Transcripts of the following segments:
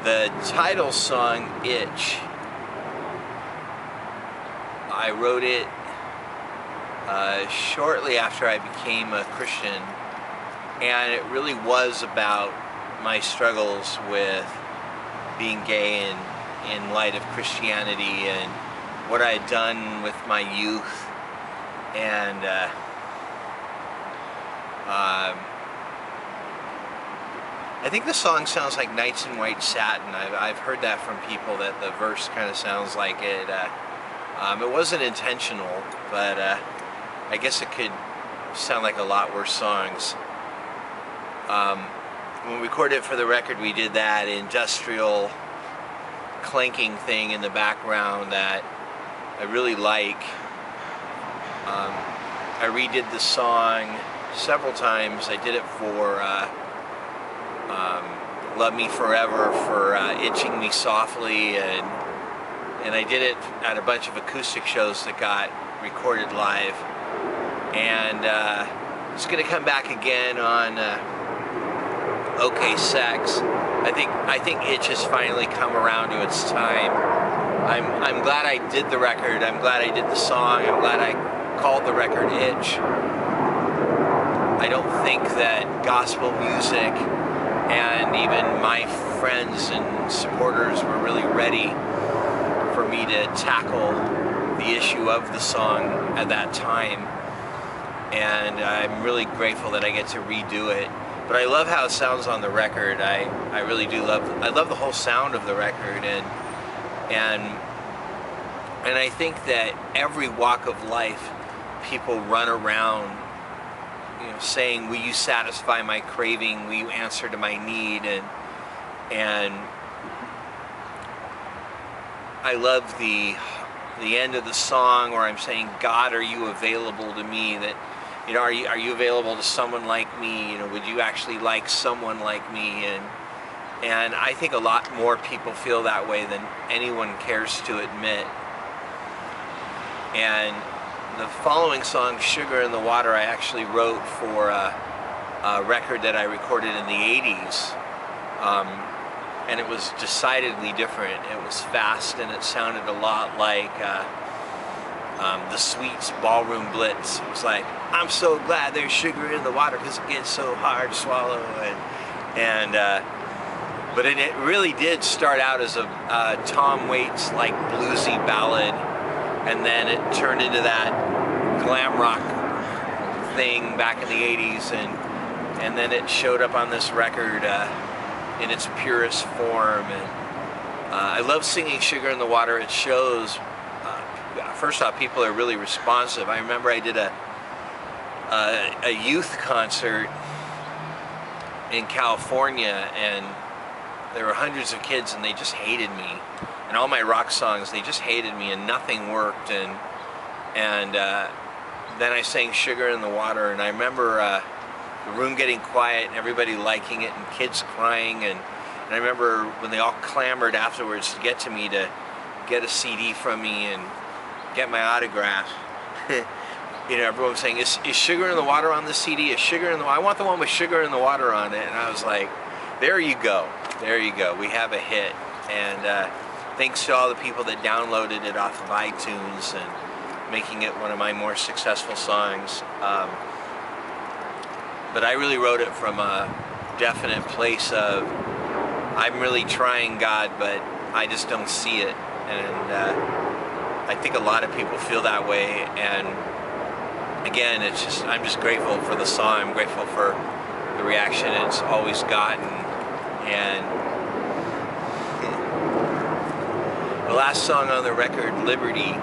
The title song, Itch, I wrote it shortly after I became a Christian, and it really was about my struggles with being gay in light of Christianity and what I had done with my youth. And I think the song sounds like Nights in White Satin. I've heard that from people, that the verse kind of sounds like it. It wasn't intentional, but I guess it could sound like a lot worse songs. When we recorded it for the record, we did that industrial clanking thing in the background that I really like. I redid the song several times. I did it for Love Me Forever, for Itching Me Softly, and I did it at a bunch of acoustic shows that got recorded live. And it's going to come back again on OK Sex. I think Itch has finally come around to its time. I'm glad I did the record. I'm glad I did the song. I'm glad I called the record Itch. I don't think that gospel music and even my friends and supporters were really ready for me to tackle the issue of the song at that time. And I'm really grateful that I get to redo it. But I love how it sounds on the record. I really do love. I love the whole sound of the record, and I think that every walk of life, people run around, saying, "Will you satisfy my craving? Will you answer to my need?" And I love the end of the song where I'm saying, "God, are you available to me? That are you available to someone like me? Would you actually like someone like me?" And I think a lot more people feel that way than anyone cares to admit. And the following song, Sugar in the Water, I actually wrote for a record that I recorded in the 80s. And it was decidedly different. It was fast, and it sounded a lot like the Sweets Ballroom Blitz. It was like, "I'm so glad there's sugar in the water because it gets so hard to swallow." But it really did start out as a Tom Waits like bluesy ballad, and then it turned into that glam rock thing back in the 80s, and then it showed up on this record in its purest form. And I love singing Sugar in the Water. It shows, first off, people are really responsive. I remember I did a youth concert in California, and there were hundreds of kids, and they just hated me. And all my rock songs, they just hated me, and nothing worked. And then I sang Sugar in the Water, and I remember the room getting quiet and everybody liking it and kids crying. And I remember when they all clamored afterwards to get to me to get a CD from me and get my autograph. Everyone was saying, is Sugar in the Water on the CD? Is Sugar in the I want the one with Sugar in the Water on it. And I was like, there you go. There you go. We have a hit. And thanks to all the people that downloaded it off of iTunes and making it one of my more successful songs. But I really wrote it from a definite place of, I'm really trying, God, but I just don't see it. And I think a lot of people feel that way. And again, I'm just grateful for the song. I'm grateful for the reaction it's always gotten. And the last song on the record, Liberty,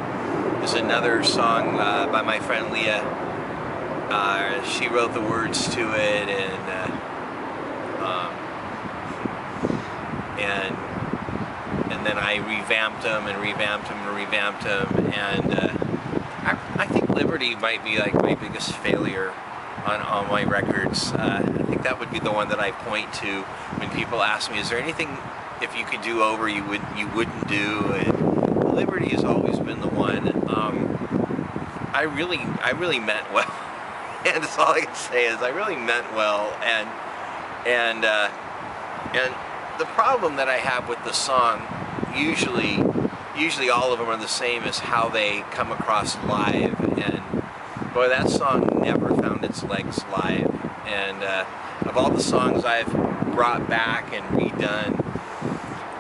is another song by my friend Leah. She wrote the words to it, and then I revamped them and revamped them and revamped them. And I think Liberty might be like my biggest failure on all my records. I think that would be the one that I point to when people ask me, is there anything, if you could do over, you wouldn't do? And Liberty has always been the one. I really meant well, and that's all I can say is I really meant well, and the problem that I have with the song, usually all of them are the same as how they come across live, and boy, that song never found its legs live. And of all the songs I've brought back and redone,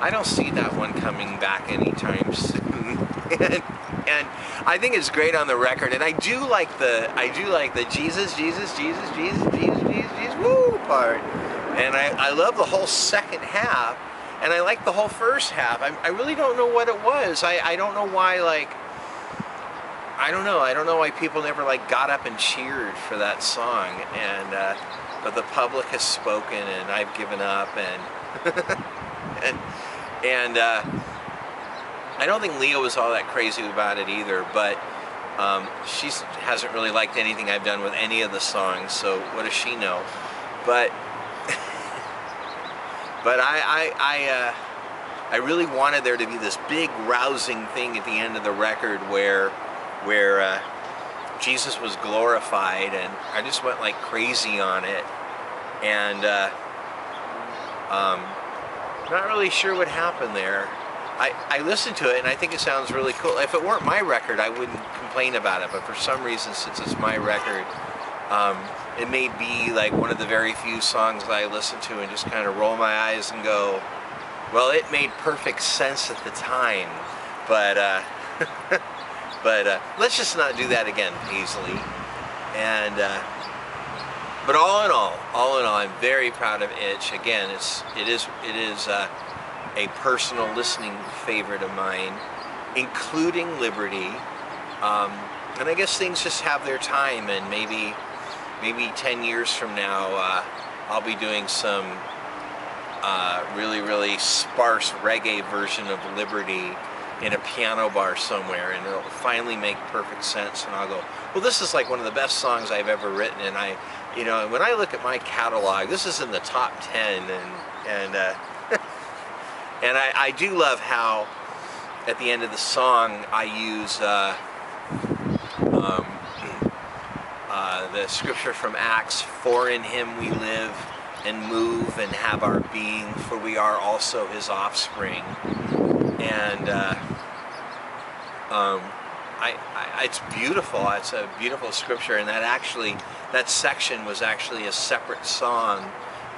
I don't see that one coming back anytime soon. and I think it's great on the record, and I do like the Jesus, Jesus, Jesus, Jesus, Jesus, Jesus, Jesus, woo part. And I love the whole second half, and I like the whole first half. I really don't know what it was. I don't know why, like, I don't know why people never like got up and cheered for that song. And but the public has spoken, and I've given up, and and I don't think Leah was all that crazy about it either, but she hasn't really liked anything I've done with any of the songs, so what does she know? But but I really wanted there to be this big rousing thing at the end of the record where Jesus was glorified, and I just went like crazy on it, and not really sure what happened there. I listened to it and I think it sounds really cool. If it weren't my record, I wouldn't complain about it, but for some reason, since it's my record, it may be like one of the very few songs that I listen to and just kind of roll my eyes and go, well, it made perfect sense at the time, but let's just not do that again, Paisley. And but all in all, I'm very proud of Itch. Again, it is a personal listening favorite of mine, including Liberty. And I guess things just have their time, and maybe 10 years from now, I'll be doing some really sparse reggae version of Liberty in a piano bar somewhere, and it'll finally make perfect sense, and I'll go, well, this is like one of the best songs I've ever written. And when I look at my catalog, this is in the top 10, and and I do love how at the end of the song I use the scripture from Acts, for in him we live and move and have our being, for we are also his offspring. And it's beautiful. It's a beautiful scripture, and that section was actually a separate song.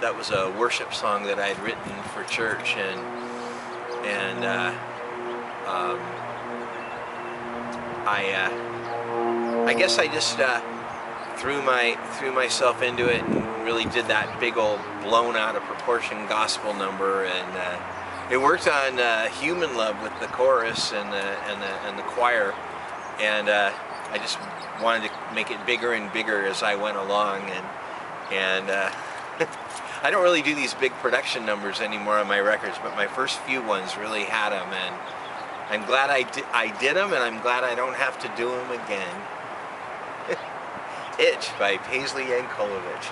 That was a worship song that I'd written for church, and I guess I just threw myself into it and really did that big old blown out of proportion gospel number, and it worked on Human Love with the chorus and the choir, and I just wanted to make it bigger and bigger as I went along, and I don't really do these big production numbers anymore on my records, but my first few ones really had them, and I'm glad I did them, and I'm glad I don't have to do them again. Itch by Paisley Yankolovich.